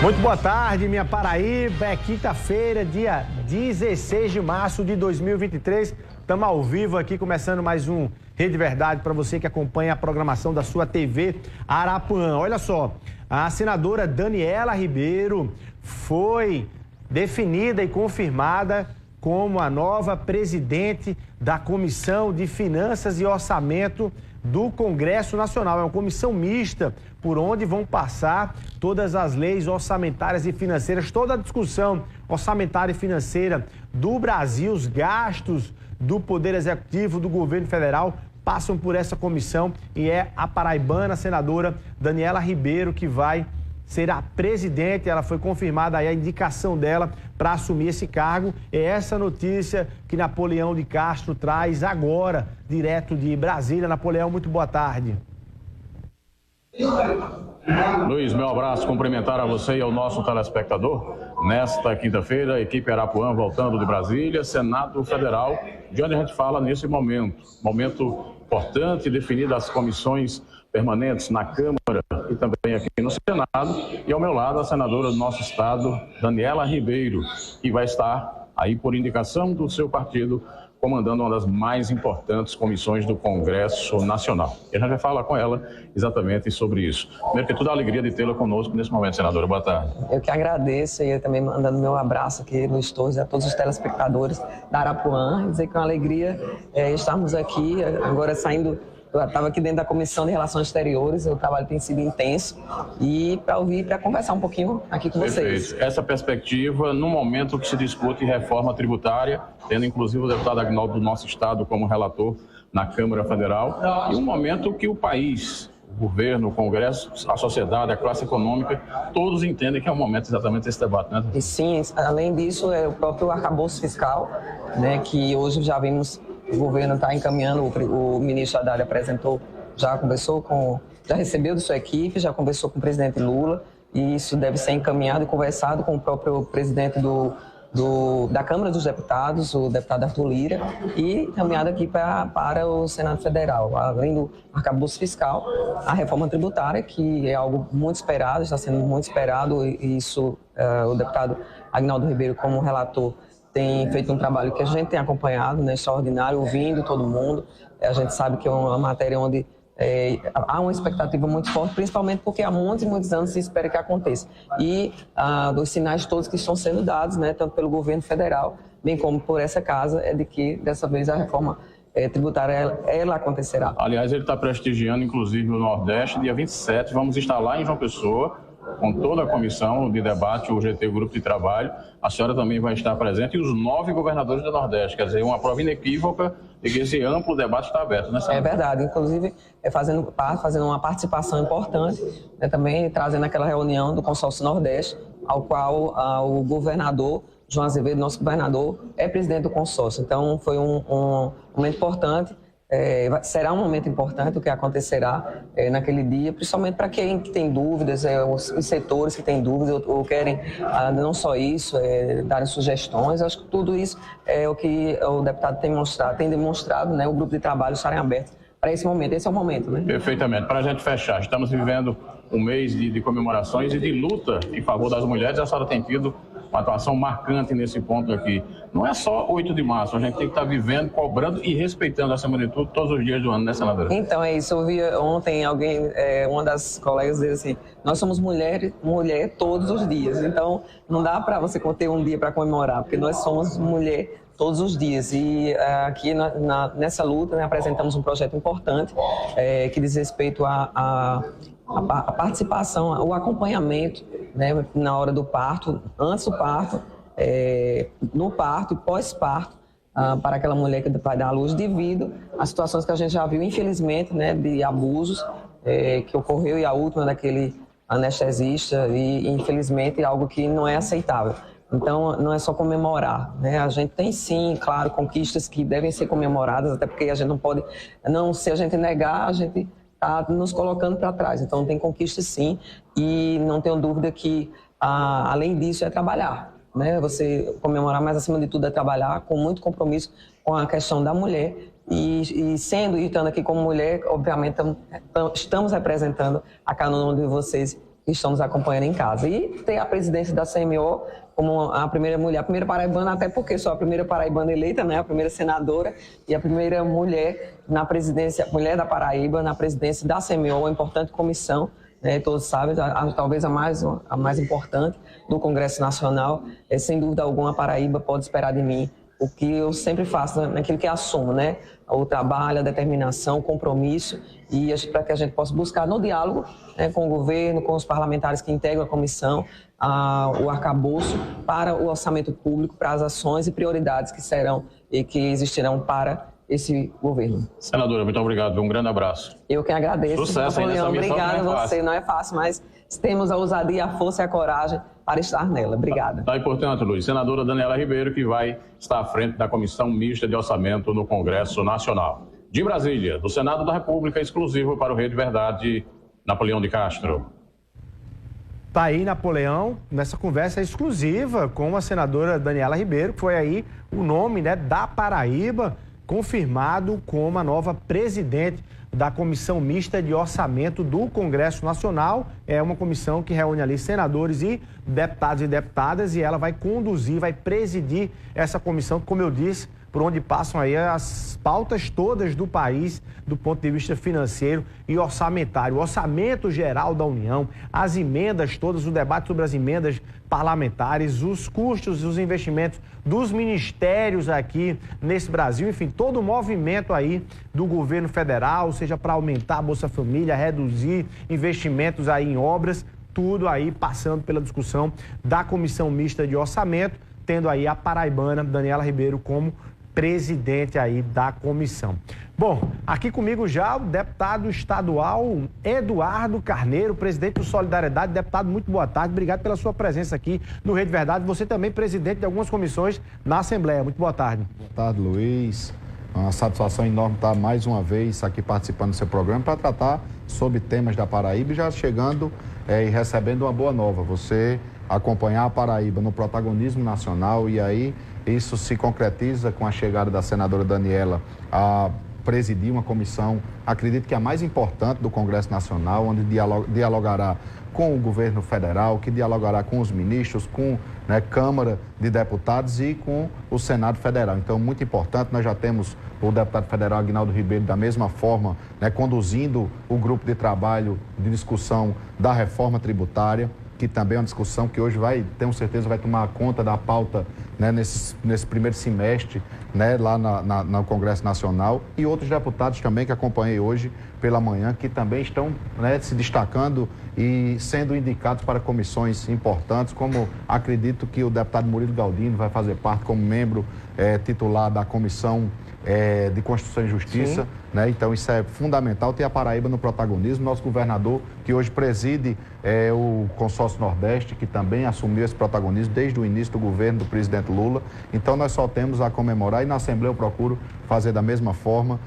Muito boa tarde, minha Paraíba. É quinta-feira, dia 16 de março de 2023. Estamos ao vivo aqui, começando mais um Rede Verdade para você que acompanha a programação da sua TV Arapuã. Olha só, a senadora Daniela Ribeiro foi definida e confirmada como a nova presidente da Comissão de Finanças e Orçamento do Congresso Nacional. É uma comissão mista por onde vão passar todas as leis orçamentárias e financeiras, toda a discussão orçamentária e financeira do Brasil, os gastos do Poder Executivo, do governo federal, passam por essa comissão e é a paraibana, a senadora Daniela Ribeiro, que vai ser a presidente. Ela foi confirmada aí a indicação dela para assumir esse cargo. É essa notícia que Napoleão de Castro traz agora, direto de Brasília. Napoleão, muito boa tarde. Luiz, meu abraço, cumprimentar a você e ao nosso telespectador. Nesta quinta-feira, a equipe Arapuã voltando de Brasília, Senado Federal, de onde a gente fala nesse momento importante, definidas as comissões permanentes na Câmara e também aqui no Senado. E ao meu lado, a senadora do nosso estado, Daniela Ribeiro, que vai estar aí por indicação do seu partido, comandando uma das mais importantes comissões do Congresso Nacional. E a gente vai falar com ela exatamente sobre isso. Primeiro que tudo, a alegria de tê-la conosco nesse momento, senadora. Boa tarde. Eu que agradeço e eu também mandando meu abraço aqui no estúdio a todos os telespectadores da Arapuã. Dizer que é uma alegria estarmos aqui, agora saindo. Eu estava aqui dentro da Comissão de Relações Exteriores, o trabalho tem sido intenso, e para ouvir, para conversar um pouquinho aqui com vocês. Perfeito. Essa perspectiva, no momento que se discute reforma tributária, tendo inclusive o deputado Agnaldo do nosso estado como relator na Câmara Federal, e um momento que o país, o governo, o Congresso, a sociedade, a classe econômica, todos entendem que é o momento exatamente desse debate, né? E sim, além disso, é o próprio arcabouço fiscal, né, que hoje já vimos. O governo está encaminhando, o ministro Haddad apresentou, já recebeu de sua equipe, já conversou com o presidente Lula, e isso deve ser encaminhado e conversado com o próprio presidente da Câmara dos Deputados, o deputado Arthur Lira, e encaminhado aqui para o Senado Federal. Além do arcabouço fiscal, a reforma tributária, que é algo muito esperado, está sendo muito esperado, e isso o deputado Agnaldo Ribeiro, como relator, tem feito um trabalho que a gente tem acompanhado, né, extraordinário, ouvindo todo mundo. A gente sabe que é uma matéria onde há uma expectativa muito forte, principalmente porque há muitos e muitos anos se espera que aconteça. E dos sinais todos que estão sendo dados, né, tanto pelo governo federal, bem como por essa casa, é de que dessa vez a reforma tributária ela acontecerá. Aliás, ele está prestigiando, inclusive, o Nordeste, dia 27, vamos estar lá em João Pessoa, com toda a comissão de debate, o GT, o Grupo de Trabalho. A senhora também vai estar presente, e os 9 governadores do Nordeste. Quer dizer, uma prova inequívoca de que esse amplo debate está aberto, né, senhora? É verdade, inclusive fazendo uma participação importante, né, também trazendo aquela reunião do Consórcio Nordeste, ao qual o governador João Azevedo, nosso governador, é presidente do consórcio. Então, foi um momento importante. Será um momento importante o que acontecerá naquele dia, principalmente para quem tem dúvidas, os setores que têm dúvidas ou querem, não só isso, darem sugestões. Acho que tudo isso é o que o deputado tem demonstrado, né, o grupo de trabalho estarem abertos para esse momento. Esse é o momento, né? Perfeitamente. Para a gente fechar, estamos vivendo um mês de comemorações e de luta em favor das mulheres. A senhora tem tido uma atuação marcante nesse ponto aqui. Não é só 8 de março, a gente tem que estar vivendo, cobrando e respeitando, acima de tudo, todos os dias do ano, né, senadora? Então, é isso. Eu vi ontem alguém, uma das colegas dizer assim, nós somos mulher todos os dias. Então, não dá para você ter um dia para comemorar, porque nós somos mulher todos os dias. E aqui nessa luta, né, apresentamos um projeto importante que diz respeito a participação, o acompanhamento, né, na hora do parto, antes do parto, no parto e pós-parto, para aquela mulher que vai dar à luz, devido às situações que a gente já viu, infelizmente, né, de abusos que ocorreu, e a última daquele anestesista, e infelizmente é algo que não é aceitável. Então, não é só comemorar, né? A gente tem sim, claro, conquistas que devem ser comemoradas, até porque a gente não pode, se a gente negar, a gente está nos colocando para trás. Então, tem conquistas sim, e não tenho dúvida que, além disso, é trabalhar, né? Você comemorar, mas acima de tudo é trabalhar com muito compromisso com a questão da mulher. E estando aqui como mulher, obviamente, estamos representando a cada um de vocês que estão nos acompanhando em casa. E ter a presidência da CMO como a primeira mulher, a primeira paraibana, até porque sou a primeira paraibana eleita, né, a primeira senadora e a primeira mulher na presidência, mulher da Paraíba na presidência da CMO, uma importante comissão, né, todos sabem, talvez a mais importante do Congresso Nacional. Sem dúvida alguma, a Paraíba pode esperar de mim o que eu sempre faço naquilo que assumo, né? O trabalho, a determinação, o compromisso, e para que a gente possa buscar no diálogo, né, com o governo, com os parlamentares que integram a comissão, o arcabouço para o orçamento público, para as ações e prioridades que serão e que existirão para esse governo. Senadora, muito obrigado. Um grande abraço. Eu que agradeço. Sucesso aí nessa missão. Obrigada a você. Não é fácil, mas temos a ousadia, a força e a coragem para estar nela. Obrigada. Tá, e portanto, Luiz, senadora Daniela Ribeiro, que vai estar à frente da Comissão Mista de Orçamento no Congresso Nacional. De Brasília, do Senado da República, exclusivo para o Rede Verdade, Napoleão de Castro. Tá aí, Napoleão, nessa conversa exclusiva com a senadora Daniela Ribeiro, que foi aí o nome, né, da Paraíba, confirmado como a nova presidente da Comissão Mista de Orçamento do Congresso Nacional. É uma comissão que reúne ali senadores e deputadas, e ela vai conduzir, vai presidir essa comissão, como eu disse, por onde passam aí as pautas todas do país, do ponto de vista financeiro e orçamentário. O orçamento geral da União, as emendas todas, o debate sobre as emendas parlamentares, os custos e os investimentos dos ministérios aqui nesse Brasil, enfim, todo o movimento aí do governo federal, seja para aumentar a Bolsa Família, reduzir investimentos aí em obras, tudo aí passando pela discussão da Comissão Mista de Orçamento, tendo aí a paraibana Daniela Ribeiro como presidente aí da comissão. Bom, aqui comigo já o deputado estadual Eduardo Carneiro, presidente do Solidariedade. Deputado, muito boa tarde, obrigado pela sua presença aqui no Rede Verdade. Você também presidente de algumas comissões na Assembleia. Muito boa tarde. Boa tarde, Luiz. É uma satisfação enorme estar mais uma vez aqui participando do seu programa para tratar sobre temas da Paraíba e já chegando e recebendo uma boa nova. Você acompanhar a Paraíba no protagonismo nacional, e aí isso se concretiza com a chegada da senadora Daniela a presidir uma comissão, acredito que a mais importante do Congresso Nacional, onde dialogará com o governo federal, que dialogará com os ministros, com Câmara de Deputados e com o Senado Federal. Então, muito importante, nós já temos o deputado federal Aguinaldo Ribeiro, da mesma forma, conduzindo o grupo de trabalho de discussão da reforma tributária, que também é uma discussão que hoje tenho certeza, vai tomar conta da pauta nesse primeiro semestre, lá no Congresso Nacional, e outros deputados também que acompanhei hoje pela manhã, que também estão se destacando e sendo indicados para comissões importantes, como acredito que o deputado Murilo Galdino vai fazer parte como membro titular da Comissão de Constituição e Justiça, então isso é fundamental, ter a Paraíba no protagonismo. Nosso governador, que hoje preside o Consórcio Nordeste, que também assumiu esse protagonismo desde o início do governo do presidente Lula. Então nós só temos a comemorar, e na Assembleia eu procuro fazer da mesma forma,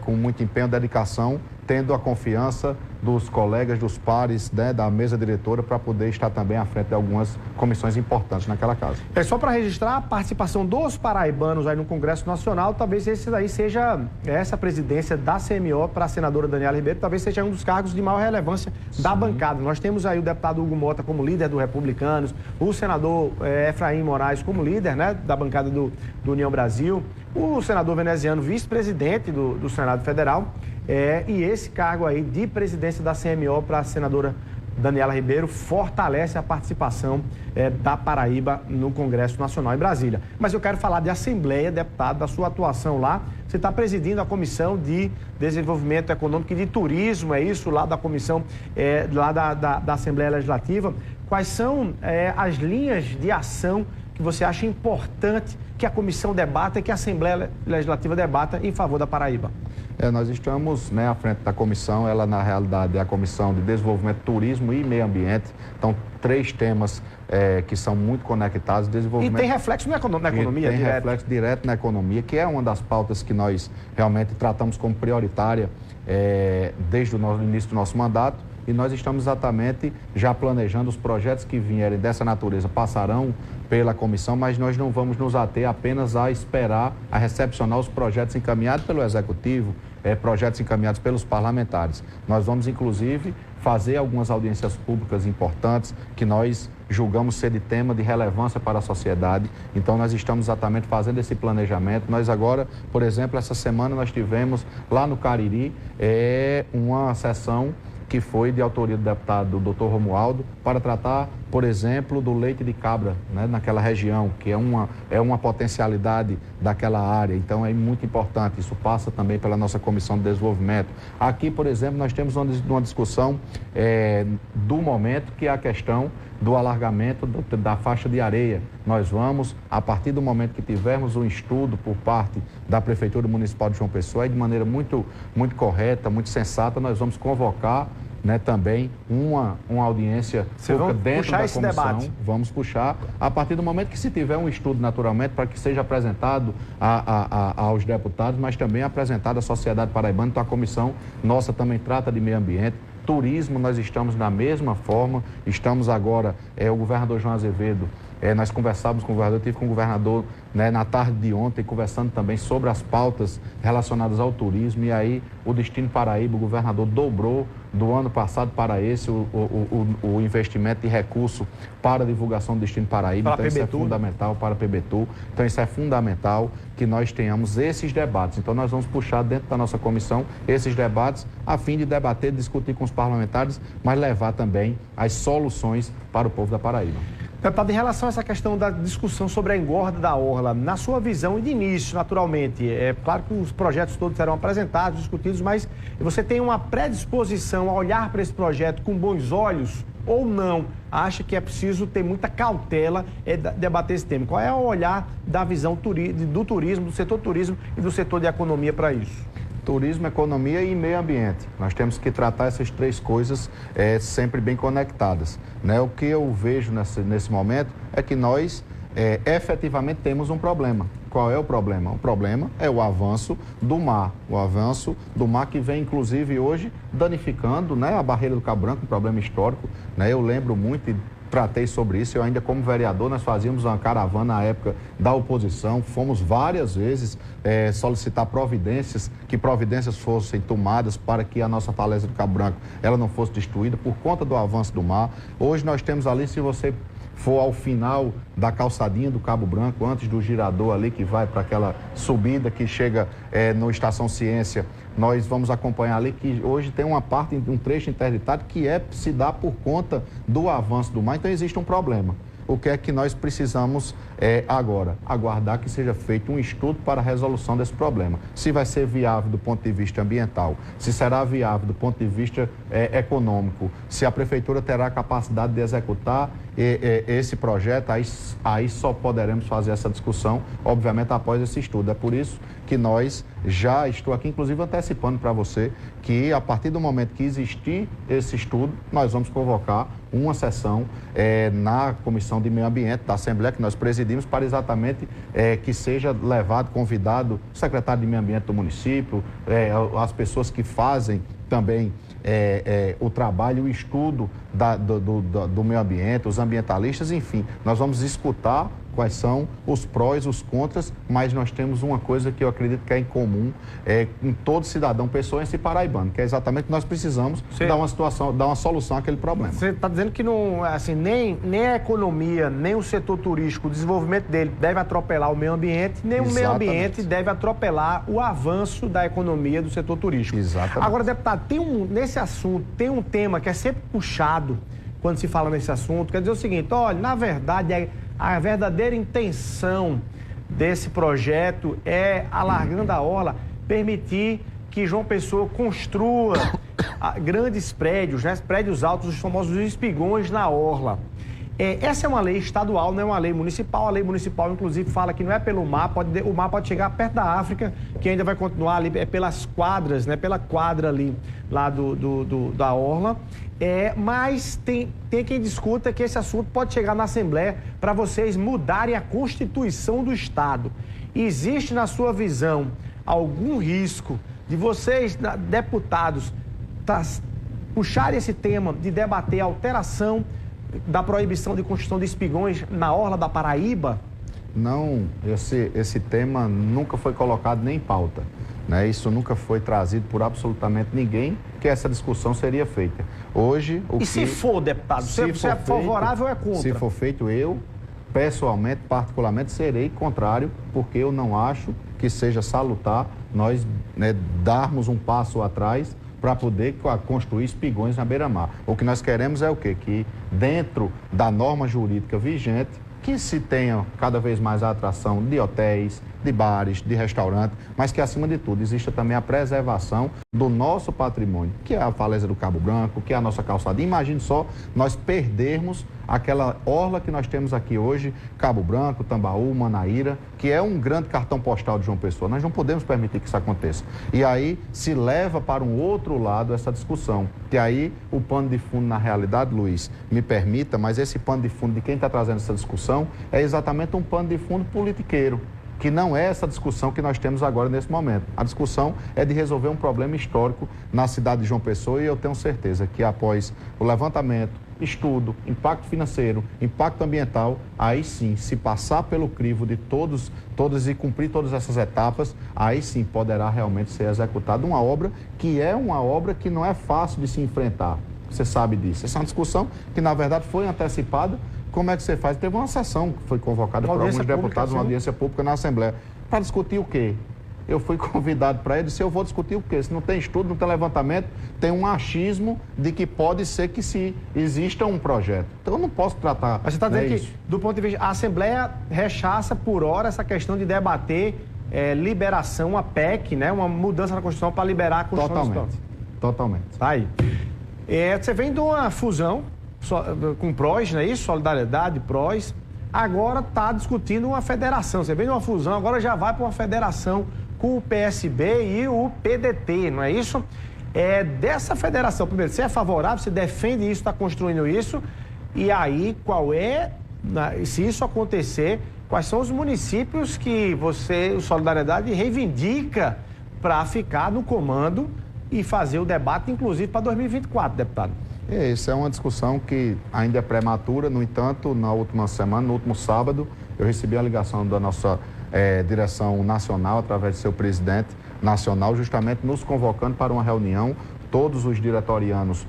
com muito empenho e dedicação, tendo a confiança dos colegas, dos pares, da mesa diretora, para poder estar também à frente de algumas comissões importantes naquela casa. É só para registrar a participação dos paraibanos aí no Congresso Nacional, talvez esse daí seja essa presidência da CMO para a senadora Daniela Ribeiro, talvez seja um dos cargos de maior relevância da bancada. Nós temos aí o deputado Hugo Mota como líder do Republicanos, o senador Efraim Moraes como líder, da bancada do União Brasil, o senador veneziano vice-presidente do Senado Federal, e esse cargo aí de presidência da CMO para a senadora Daniela Ribeiro fortalece a participação da Paraíba no Congresso Nacional em Brasília. Mas eu quero falar de Assembleia, deputado, da sua atuação lá. Você está presidindo a Comissão de Desenvolvimento Econômico e de Turismo, é isso? Lá da comissão, lá da Assembleia Legislativa. Quais são as linhas de ação que você acha importante que a comissão debata e que a Assembleia Legislativa debata em favor da Paraíba? Nós estamos à frente da comissão, ela na realidade é a Comissão de Desenvolvimento, Turismo e Meio Ambiente. Então, 3 temas que são muito conectados. Desenvolvimento... E tem reflexo na economia? Tem reflexo direto na economia, que é uma das pautas que nós realmente tratamos como prioritária desde o início do nosso mandato. E nós estamos exatamente já planejando os projetos que vierem dessa natureza, passarão pela comissão, mas nós não vamos nos ater apenas a esperar, a recepcionar os projetos encaminhados pelo Executivo, projetos encaminhados pelos parlamentares. Nós vamos, inclusive, fazer algumas audiências públicas importantes que nós julgamos ser de tema de relevância para a sociedade. Então, nós estamos exatamente fazendo esse planejamento. Nós agora, por exemplo, essa semana nós tivemos lá no Cariri uma sessão que foi de autoria do deputado Dr. Romualdo, para tratar, por exemplo, do leite de cabra, né, naquela região, que é uma potencialidade daquela área. Então, é muito importante. Isso passa também pela nossa Comissão de Desenvolvimento. Aqui, por exemplo, nós temos uma discussão do momento, que é a questão do alargamento da faixa de areia. Nós vamos, a partir do momento que tivermos um estudo por parte da Prefeitura Municipal de João Pessoa, e de maneira muito correta, muito sensata, nós vamos convocar, né, também uma audiência pública dentro da comissão. Debate. Vamos puxar, a partir do momento que se tiver um estudo, naturalmente, para que seja apresentado aos deputados, mas também apresentado à sociedade paraibana. Então, a comissão nossa também trata de meio ambiente. Turismo, nós estamos da mesma forma, estamos agora, o governador João Azevedo, nós conversávamos com o governador, eu estive com o governador, né, na tarde de ontem, conversando também sobre as pautas relacionadas ao turismo, e aí o Destino Paraíba, o governador dobrou do ano passado para esse o investimento de recurso para a divulgação do Destino Paraíba. Então, isso é fundamental para a PBTU. Então, isso é fundamental que nós tenhamos esses debates. Então, nós vamos puxar dentro da nossa comissão esses debates a fim de debater, discutir com os parlamentares, mas levar também as soluções para o povo da Paraíba. Deputado, em relação a essa questão da discussão sobre a engorda da orla, na sua visão e de início, naturalmente, é claro que os projetos todos serão apresentados, discutidos, mas você tem uma predisposição a olhar para esse projeto com bons olhos ou não? Acha que é preciso ter muita cautela debater esse tema? Qual é o olhar da visão do turismo, do setor turismo e do setor de economia para isso? Turismo, economia e meio ambiente. Nós temos que tratar essas três coisas sempre bem conectadas, né? O que eu vejo nesse momento é que nós efetivamente temos um problema. Qual é o problema? O problema é o avanço do mar. O avanço do mar que vem, inclusive, hoje danificando, né, a Barreira do Cabo Branco, um problema histórico, né? Eu lembro muito, tratei sobre isso. Eu ainda como vereador, nós fazíamos uma caravana na época da oposição, fomos várias vezes solicitar providências, que providências fossem tomadas para que a nossa falésia do Cabo Branco ela não fosse destruída por conta do avanço do mar. Hoje nós temos ali, se você for ao final da calçadinha do Cabo Branco, antes do girador ali que vai para aquela subida que chega no Estação Ciência, nós vamos acompanhar ali que hoje tem uma parte, um trecho interditado que se dá por conta do avanço do mar. Então existe um problema. O que é que nós precisamos agora? Aguardar que seja feito um estudo para a resolução desse problema. Se vai ser viável do ponto de vista ambiental, se será viável do ponto de vista econômico, se a Prefeitura terá a capacidade de executar esse projeto, aí só poderemos fazer essa discussão, obviamente, após esse estudo. É por isso que estou aqui, inclusive, antecipando para você que, a partir do momento que existir esse estudo, nós vamos convocar uma sessão na Comissão de Meio Ambiente da Assembleia, que nós presidimos, para exatamente que seja convidado o secretário de Meio Ambiente do município, as pessoas que fazem também o trabalho, o estudo do meio ambiente, os ambientalistas, enfim, nós vamos escutar quais são os prós, os contras, mas nós temos uma coisa que eu acredito que é em comum em todo cidadão pessoense e paraibano, que é exatamente que nós precisamos dar uma solução àquele problema. Você está dizendo que não, assim, nem a economia, nem o setor turístico, o desenvolvimento dele deve atropelar o meio ambiente, nem o meio ambiente deve atropelar o avanço da economia do setor turístico. Exatamente. Agora, deputado, nesse assunto tem um tema que é sempre puxado quando se fala nesse assunto, quer dizer o seguinte: olha, na verdade, a verdadeira intenção desse projeto é, alargando a orla, permitir que João Pessoa construa grandes prédios, né, prédios altos, os famosos espigões na orla. Essa é uma lei estadual, não é uma lei municipal. A lei municipal, inclusive, fala que não é pelo mar, o mar pode chegar perto da África, que ainda vai continuar ali, pelas quadras, né, pela quadra ali, lá da orla. Mas tem quem discuta que esse assunto pode chegar na Assembleia para vocês mudarem a Constituição do Estado. Existe, na sua visão, algum risco de vocês, deputados, puxarem esse tema de debater a alteração da proibição de construção de espigões na orla da Paraíba? Não, esse tema nunca foi colocado nem em pauta. né? Isso nunca foi trazido por absolutamente ninguém que essa discussão seria feita. Hoje, se for, deputado, você é favorável ou é contra? Se for feito, eu, pessoalmente, particularmente, serei contrário, porque eu não acho que seja salutar nós, né, darmos um passo atrás para poder construir espigões na beira-mar. O que nós queremos é o quê? Que dentro da norma jurídica vigente, que se tenha cada vez mais a atração de hotéis, de bares, de restaurantes, mas que, acima de tudo, exista também a preservação do nosso patrimônio, que é a Falésia do Cabo Branco, que é a nossa calçada. Imagine só nós perdermos aquela orla que nós temos aqui hoje, Cabo Branco, Tambaú, Manaíra, que é um grande cartão postal de João Pessoa. Nós não podemos permitir que isso aconteça. E aí se leva para um outro lado essa discussão. E aí o pano de fundo, na realidade, Luiz, me permita, mas esse pano de fundo de quem está trazendo essa discussão é exatamente um pano de fundo politiqueiro, que não é essa discussão que nós temos agora nesse momento. A discussão é de resolver um problema histórico na cidade de João Pessoa, e eu tenho certeza que após o levantamento, estudo, impacto financeiro, impacto ambiental, aí sim, se passar pelo crivo de todos e cumprir todas essas etapas, aí sim poderá realmente ser executada uma obra que não é fácil de se enfrentar. Você sabe disso. Essa é uma discussão que, na verdade, foi antecipada. Como é que você faz? Teve uma sessão que foi convocada por alguns deputados, uma audiência pública na Assembleia, para discutir o quê? Eu fui convidado para ele e disse, eu vou discutir o quê? Se não tem estudo, não tem levantamento, tem um achismo de que pode ser que se exista um projeto. Então eu não posso tratar. Mas você está dizendo que, do ponto de vista, a Assembleia rechaça por hora essa questão de debater liberação, a PEC, né? Uma mudança na Constituição para liberar a Constituição. Totalmente. Tá aí. Você vem de uma fusão com PROS, não é isso? Solidariedade, PROS. Agora está discutindo uma federação. Você vem de uma fusão, agora já vai para uma federação com o PSB e o PDT, não é isso? Dessa federação, primeiro, você é favorável, você defende isso, está construindo isso, e aí se isso acontecer, quais são os municípios que o Solidariedade, reivindica para ficar no comando e fazer o debate, inclusive, para 2024, deputado? Isso é uma discussão que ainda é prematura. No entanto, na última semana, no último sábado, eu recebi a ligação da nossa direção nacional, através de seu presidente nacional, justamente nos convocando para uma reunião, todos os diretorianos,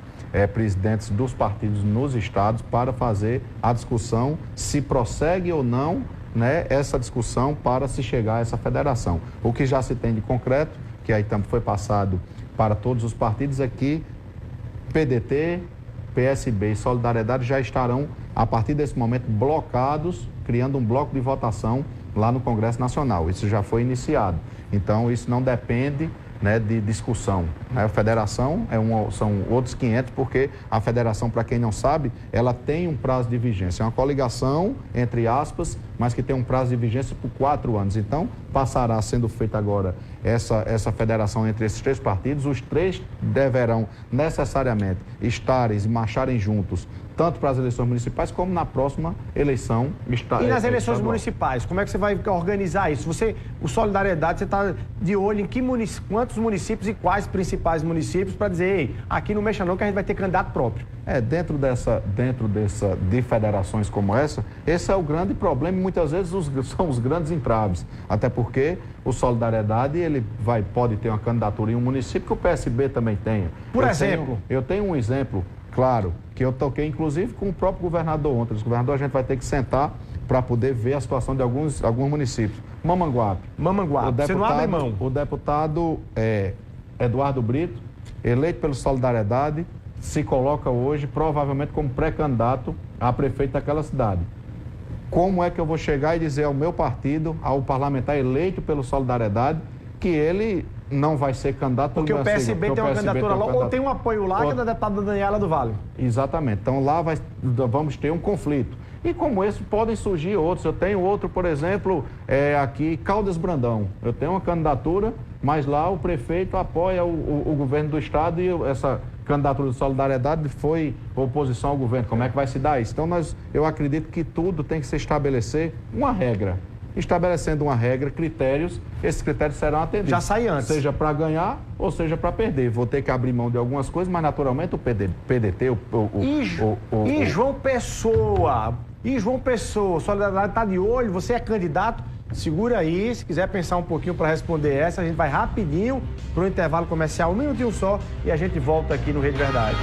presidentes dos partidos nos estados, para fazer a discussão se prossegue ou não, né, essa discussão para se chegar a essa federação. O que já se tem de concreto, que aí também foi passado para todos os partidos, é que PDT, PSB e Solidariedade já estarão, a partir desse momento, blocados, criando um bloco de votação lá no Congresso Nacional. Isso já foi iniciado. Então, isso não depende, né, de discussão. A federação são outros 500, porque a federação, para quem não sabe, ela tem um prazo de vigência. É uma coligação, entre aspas, mas que tem um prazo de vigência por 4 anos. Então, passará sendo feita agora essa federação entre esses 3 partidos. Os 3 deverão necessariamente estarem e marcharem juntos, tanto para as eleições municipais como na próxima eleição estadual. E nas eleições municipais, como é que você vai organizar isso? O Solidariedade, você está de olho em quantos municípios e quais principais municípios para dizer, ei, aqui não mexa não que a gente vai ter candidato próprio. Dentro de federações como essa, esse é o grande problema e muitas vezes são os grandes entraves. Até porque o Solidariedade, ele pode ter uma candidatura em um município que o PSB também tenha. Por exemplo? Eu tenho um exemplo, claro, que eu toquei inclusive com o próprio governador ontem. O governador, a gente vai ter que sentar para poder ver a situação de alguns municípios. Mamanguape. Você não abre mão. O deputado Eduardo Brito, eleito pelo Solidariedade, se coloca hoje provavelmente como pré-candidato a prefeito daquela cidade. Como é que eu vou chegar e dizer ao meu partido, ao parlamentar eleito pelo Solidariedade, que ele não vai ser candidato? Porque o PSB tem uma candidatura lá, ou tem um apoio lá, que é da deputada Daniela do Vale. Exatamente. Então lá vamos ter um conflito. E como esse, podem surgir outros. Eu tenho outro, por exemplo, aqui, Caldas Brandão. Eu tenho uma candidatura, mas lá o prefeito apoia o governo do estado e essa candidatura de Solidariedade foi oposição ao governo. Como é que vai se dar isso? Então, eu acredito que tudo tem que se estabelecer uma regra. Estabelecendo uma regra, critérios, esses critérios serão atendidos. Já sai antes. Seja para ganhar ou seja para perder. Vou ter que abrir mão de algumas coisas, mas naturalmente o PDT, João Pessoa? E João Pessoa, Solidariedade está de olho, você é candidato. Segura aí, se quiser pensar um pouquinho para responder essa, a gente vai rapidinho para o intervalo comercial, um minutinho só, e a gente volta aqui no Rede Verdade.